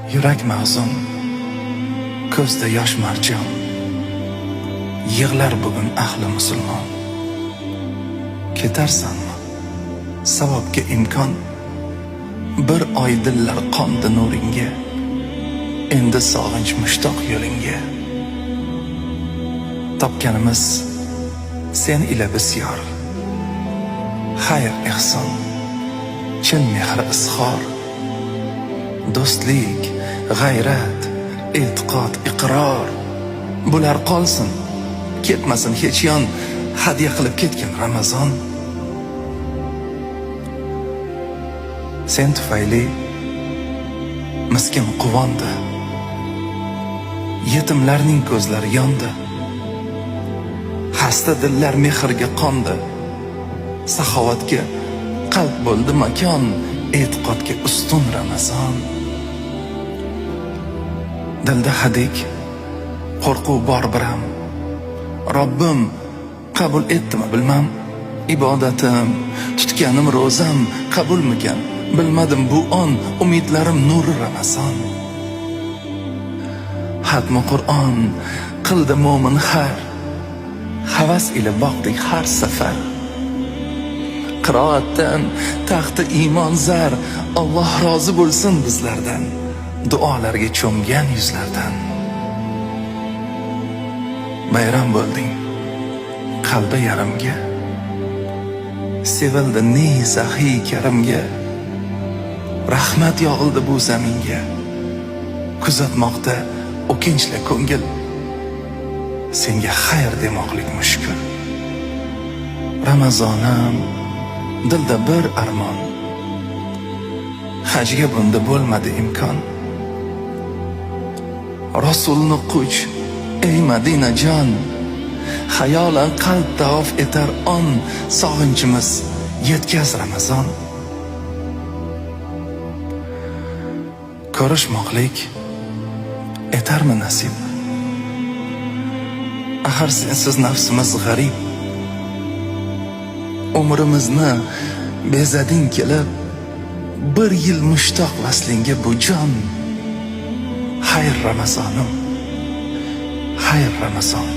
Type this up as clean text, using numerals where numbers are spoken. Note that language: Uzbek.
Yurak mahzun, ko'zda yosh marjon, yig'lar bugun ahli musulmon. Ketarsanmi savobga imkon, bir oy dillar qondi nuringga, endi sog'inch mushtoq yo'lingga. Topganimiz sen ila bisyor, xayr ehson, chin mehr izhor, do'stlik, g'ayrat, e'tiqod, iqror. Bular qolsin, ketmasin hech yon, hadya qilib ketgan Ramazon. Sen tufayli miskin quvondi, yetimlarning ko'zlari yondi, xasta dillar mehrga qondi. Saxovatga qalb bo'ldi makon, e'tiqodga ustun Ramazon. Dilda hadik, qo'rquv bor biram, Robbim qabul etdimi bilmam. Ibodatim, tutganim ro'zam qabulmikan bilmadim bu on, umidlarim nuri Ramazon. Xatmi Qur'on qildi mo'min har, havas ila boqdik har safar. Qiroatdan taxti iymon zar, Alloh rozi bo'lsin bizlardan, duolarga cho'mgan yuzlardan. Bayram bo'lding qalbi yarimga, sevildi ne saxiy karimga. Rahmat yog'ildi bu zaminga, kuzatmoqda o'kinchli ko'ngil. Senga xayr demoqlik mushkul. Ramazonim, dilda bir armon, hajga bunda bo'lmadi imkon. Rasulni quch, ey Madina jon, hayolan qalb tavof etar on, sog'inchimiz yetkaz Ramazon. Ko'rishmoqlik etarmi nasib? Axir sensiz nafsimiz g'arib. Umrimizni bezading kelib, bir yil mushtoq vaslinga bu jon. Xayr Ramazonim, xayr Ramazon.